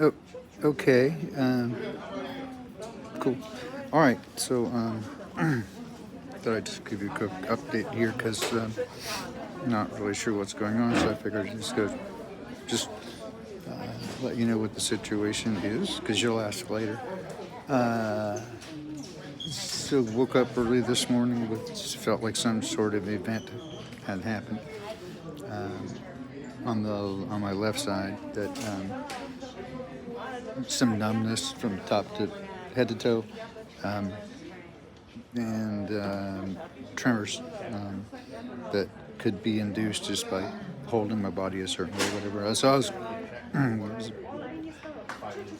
Oh, okay. Cool. All right. So, thought I'd just give you a quick update here because not really sure what's going on. So I figured I'd just let you know what the situation is because you'll ask later. Uh, so woke up early this morning with just felt like some sort of event had happened on my left side that some numbness from top to head to toe, and tremors that could be induced just by holding my body a certain way, whatever. So I was, it was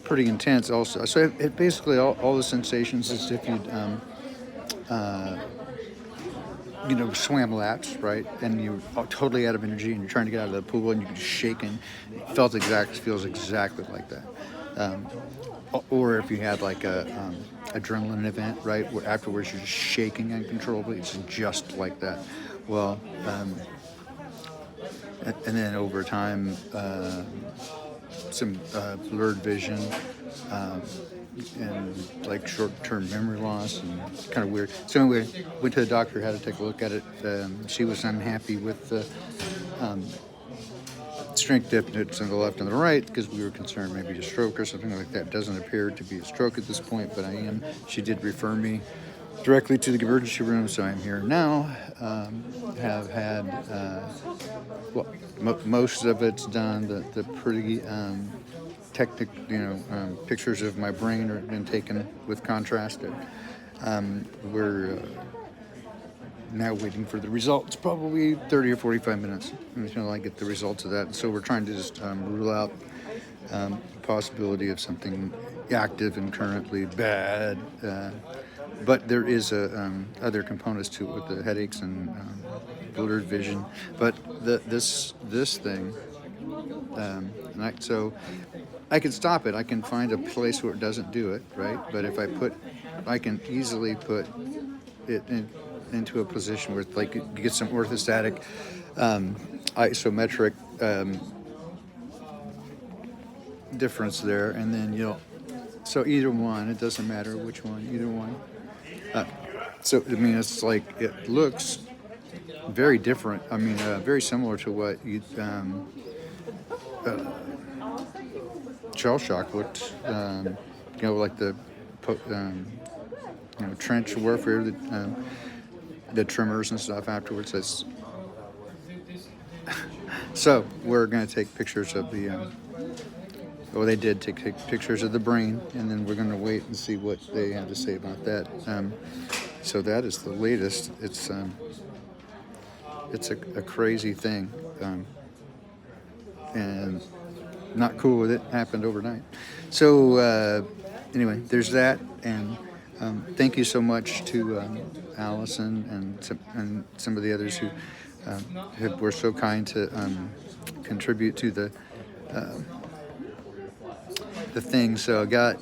pretty intense also. So it basically all the sensations as if you'd, swam laps, right? And you're totally out of energy and you're trying to get out of the pool and you're just shaking. It feels exactly like that. Um, or if you had like a adrenaline event, right, where afterwards you're just shaking uncontrollably, it's just like that. Well, and then over time, some blurred vision, um, and like short-term memory loss, and kind of weird. So anyway, went to the doctor, had to take a look at it. She was unhappy with the strength difference on the left and the right because we were concerned maybe a stroke or something like that. Doesn't appear to be a stroke at this point, but I am. She did refer me directly to the emergency room, so I'm here now. Have had most of it's done. The pretty pictures of my brain have been taken with contrast. We're now waiting for the results, probably 30 or 45 minutes until I get the results of that. And so we're trying to just rule out the possibility of something active and currently bad. But there is other components to it with the headaches and blurred vision. But this thing, so I can stop it. I can find a place where it doesn't do it, right? But if I can easily put it into a position where like you get some orthostatic, isometric difference there, and then so either one, it doesn't matter which one, either one. So I mean, it's like it looks very different. I mean, very similar to what shell shock looked. Like the trench warfare, the tremors and stuff afterwards. So we're going to take pictures of they did take pictures of the brain, and then we're going to wait and see what they have to say about that. So that is the latest. It's a crazy thing, and not cool with it. Happened overnight. So anyway, there's that, and thank you so much to Allison and some of the others who were so kind to contribute to the thing. So I got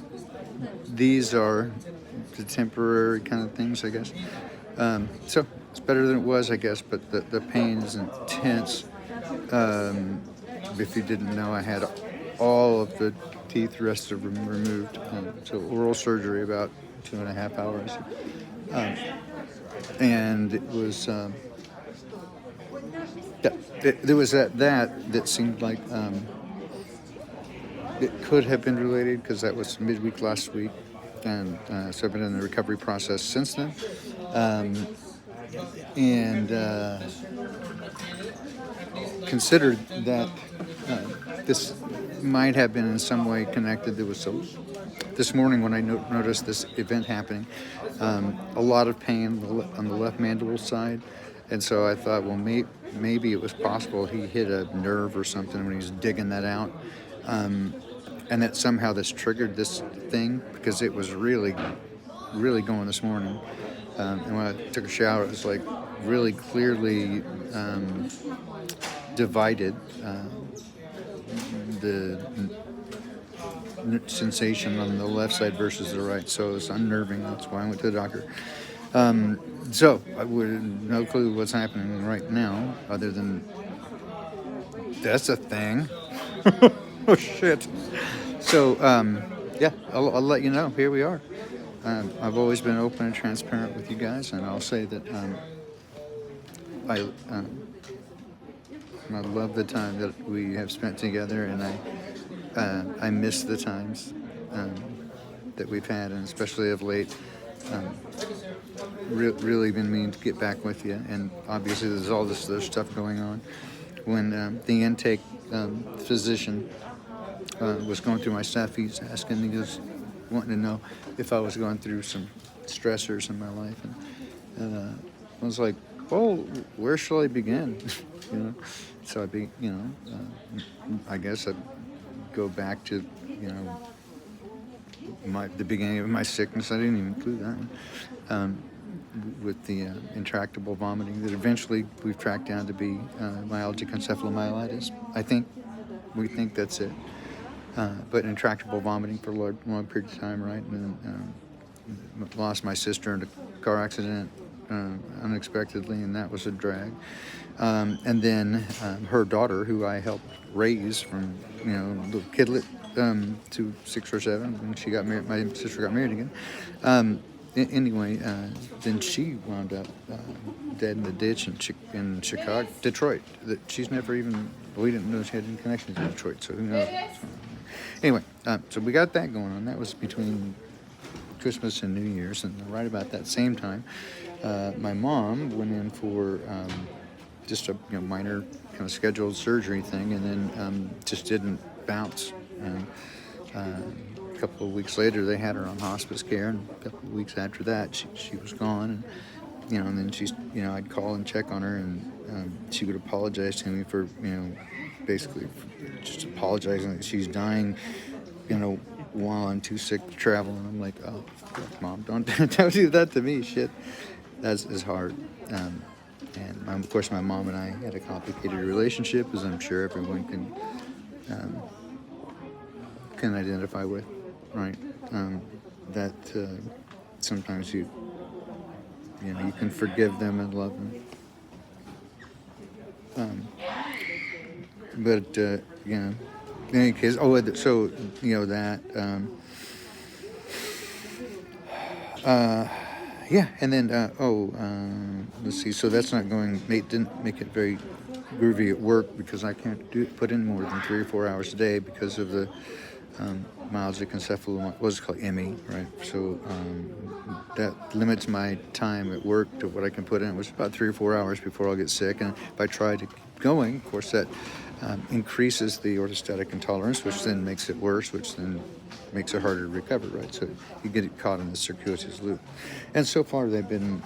these are the temporary kind of things, I guess. So it's better than it was, I guess, but the pain is intense. If you didn't know, I had all of the teeth, rest of them removed. So oral surgery, about 2.5 hours. And it was, there was that seemed like it could have been related because that was midweek last week. And so I've been in the recovery process since then. And considered that this might have been in some way connected. There was this morning when I noticed this event happening, a lot of pain on the left mandible side. And so I thought, well, maybe it was possible he hit a nerve or something when he was digging that out. And that somehow this triggered this thing because it was really, really going this morning. And when I took a shower, it was like really clearly divided the sensation on the left side versus the right. So it was unnerving. That's why I went to the doctor. So I would no clue what's happening right now other than that's a thing. Oh, shit. So, yeah, I'll let you know. Here we are. I've always been open and transparent with you guys, and I'll say that I I love the time that we have spent together, and I miss the times that we've had, and especially of late. Um, really been meaning to get back with you, and obviously there's all this other stuff going on. When the intake physician was going through my stuff, he's asking, he was wanting to know if I was going through some stressors in my life, and I was like, well, where shall I begin? you know, so I guess I'd go back to, the beginning of my sickness. I didn't even include that one. With the intractable vomiting that eventually we've tracked down to be myalgic encephalomyelitis. We think that's it. But intractable vomiting for a long period of time, right? And then lost my sister in a car accident unexpectedly, and that was a drag. And then her daughter, who I helped raise from, little kidlet to 6 or 7, when she got married, my sister got married again. Anyway, then she wound up dead in the ditch in Chicago, Detroit. She's never even, we didn't know she had any connection to Detroit, so who knows. Anyway, so we got that going on. That was between Christmas and New Year's, and right about that same time, my mom went in for just a minor kind of scheduled surgery thing, and then just didn't bounce. And a couple of weeks later, they had her on hospice care, and a couple of weeks after that, she was gone. And then she's, I'd call and check on her, and she would apologize to me for, basically just apologizing that she's dying, while I'm too sick to travel. And I'm like, oh, Mom, don't do that to me. Shit, that is hard. And of course, my mom and I had a complicated relationship, as I'm sure everyone can identify with, right? That sometimes you can forgive them and love them. But in any case, so that. Yeah, and then let's see. So that's not going. Didn't make it very groovy at work because I can't put in more than 3 or 4 hours a day because of the myalgic encephalomyelitis. What's it called, ME, right? So that limits my time at work to what I can put in, which is about 3 or 4 hours before I'll get sick. And if I try to keep going, of course, that increases the orthostatic intolerance, which then makes it worse, which then makes it harder to recover, right? So you get caught in the circuitous loop. And so far, they've been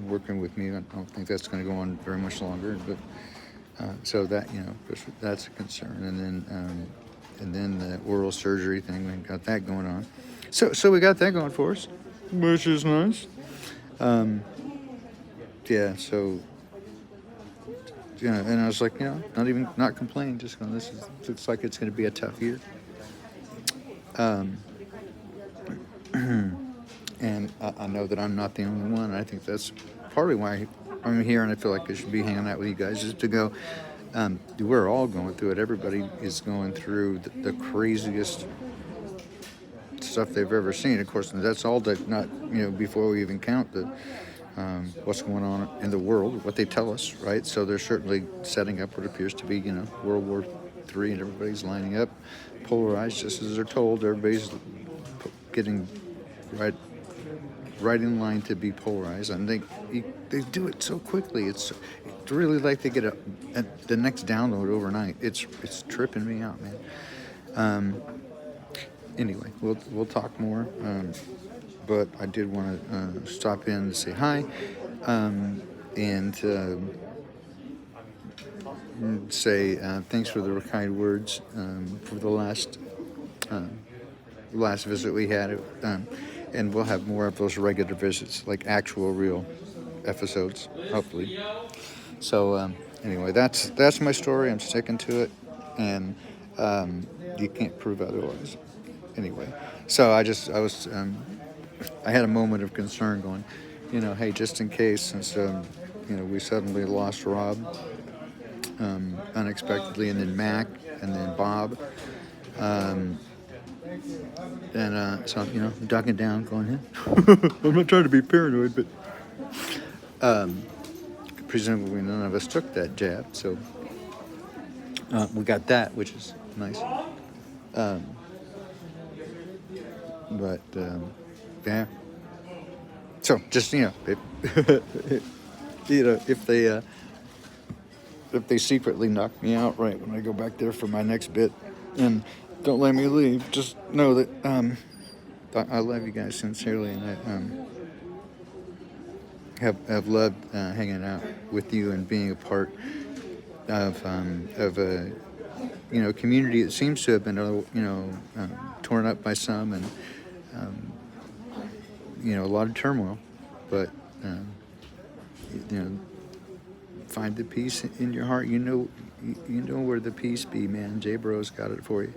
working with me. I don't think that's going to go on very much longer, but so that that's a concern. And then the oral surgery thing, we got that going on. So we got that going for us, which is nice. Yeah. So. And I was like, not complaining, just going, looks like it's going to be a tough year. And I know that I'm not the only one. I think that's partly why I'm here, and I feel like I should be hanging out with you guys, is to go, we're all going through it. Everybody is going through the craziest stuff they've ever seen. Of course, that's all that not, before we even count what's going on in the world, what they tell us, right? So they're certainly setting up what appears to be, World War III, and everybody's lining up, polarized, just as they're told. Everybody's getting right in line to be polarized, and they do it so quickly. It's really like they get the next download overnight. It's tripping me out, man. Anyway, we'll talk more. But I did want to stop in to say hi, and say thanks for the kind words for the last visit we had, and we'll have more of those regular visits, like actual real episodes, hopefully. So anyway, that's my story. I'm sticking to it, and you can't prove otherwise. Anyway, so I had a moment of concern going, hey, just in case, since, we suddenly lost Rob unexpectedly, and then Mac, and then Bob, And so, ducking down, going, hey. I'm not trying to be paranoid, but presumably none of us took that jab, so we got that, which is nice. But yeah. So just if, if they secretly knock me out right when I go back there for my next bit, and don't let me leave, just know that I love you guys sincerely, and I have loved hanging out with you and being a part of a community that seems to have been torn up by some, and a lot of turmoil, but find the peace in your heart. You know where the peace be, man. J Bro's got it for you.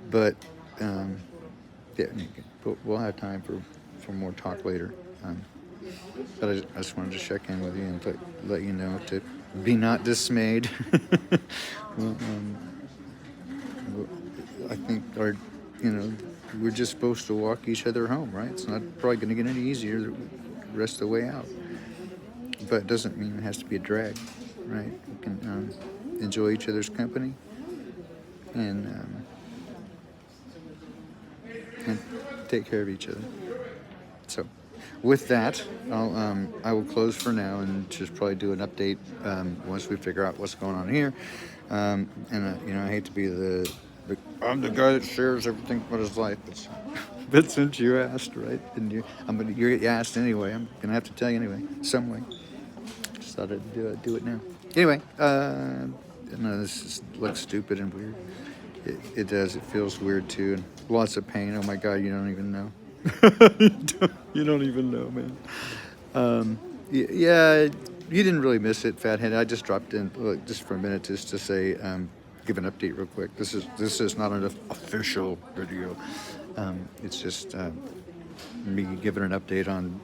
But we'll have time for more talk later. But I just wanted to check in with you and let you know to be not dismayed. Well, I think we're just supposed to walk each other home, right? It's not probably going to get any easier the rest of the way out. But it doesn't mean it has to be a drag, right? We can enjoy each other's company and take care of each other. So, with that, I will close for now and just probably do an update once we figure out what's going on here. And I hate to be I'm the guy that shares everything about his life. But since you asked, right, and you asked anyway, I'm gonna have to tell you anyway, some way. Just thought I'd do it now. Anyway, this looks stupid and weird. It does. It feels weird too, and lots of pain. Oh my God, you don't even know. You don't even know, man. Yeah, you didn't really miss it, Fathead. I just dropped in just for a minute just to say, give an update real quick. This is not an official video. It's just me giving an update on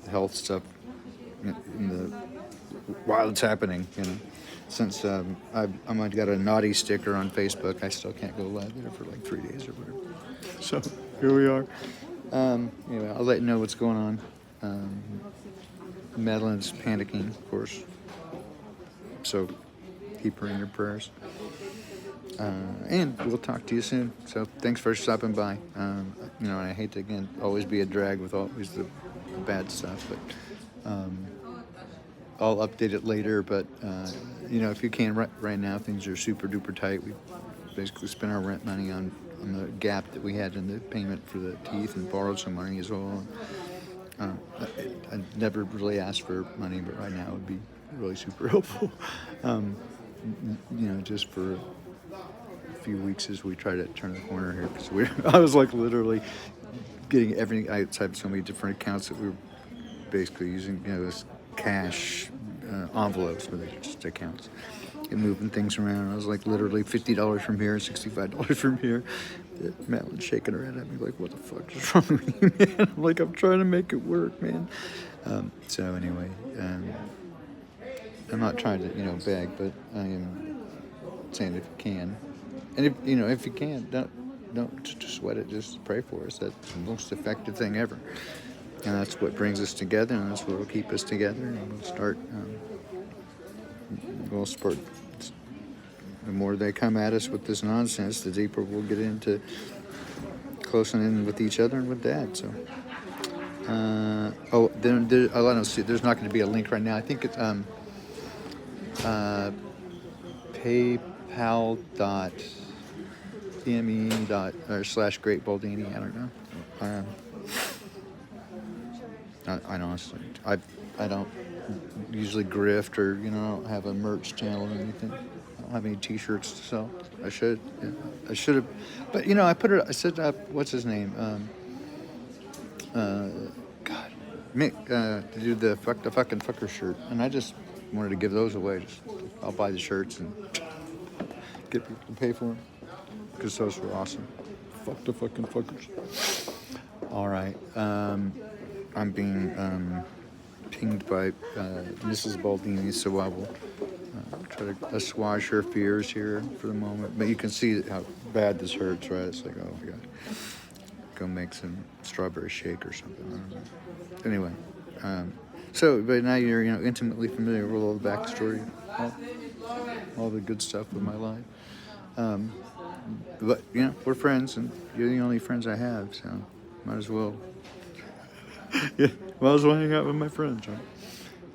health stuff while it's happening. Since I got a naughty sticker on Facebook, I still can't go live there for like 3 days or whatever. So here we are. Anyway, I'll let you know what's going on. Madeline's panicking, of course. So keep her in your prayers. And we'll talk to you soon. So thanks for stopping by. And I hate to, again, always be a drag with always the bad stuff, but I'll update it later. But, if you can, right now, things are super duper tight. We basically spent our rent money on the gap that we had in the payment for the teeth and borrowed some money as well. I never really asked for money, but right now it would be really super helpful. Just for a few weeks as we try to turn the corner here, because I was like literally getting everything outside of so many different accounts that we were basically using, this cash envelopes, but they're just accounts. And moving things around. I was like literally $50 from here, $65 from here. Madeline's shaking her head at me like, what the fuck is wrong with you, man? I'm like, I'm trying to make it work, man. So anyway, I'm not trying to, beg, but I am saying if you can. And if you can't, don't sweat it, just pray for us. That's the most effective thing ever. And that's what brings us together, and that's what will keep us together, and we'll start, the more they come at us with this nonsense, the deeper we'll get into closing in with each other and with Dad. So, there's not going to be a link right now. I think it's PayPal.me/Great Baldini. I don't know. I honestly, I don't usually grift or I don't have a merch channel or anything. I don't have any T-shirts to sell. I should. Yeah. I should have, but I said what's his name? God, Mick, to do the fucking fucker shirt, and I just wanted to give those away. I'll buy the shirts and get people to pay for them because those were awesome. Fuck the fucking fuckers. All right. I'm being pinged by Mrs. Baldini Sawabble. try to assuage her fears here for the moment. But you can see how bad this hurts, right? It's like, oh my God. Go make some strawberry shake or something. I don't know. Anyway, but now you're intimately familiar with all the backstory, all the good stuff with my life. But we're friends, and you're the only friends I have, so might as well. Yeah, might as well hang out with my friends, right?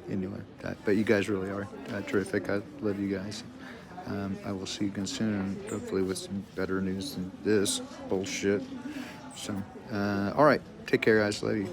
Anyway, but you guys really are terrific. I love you guys. I will see you again soon, hopefully with some better news than this bullshit. So, all right, take care, guys. Love you.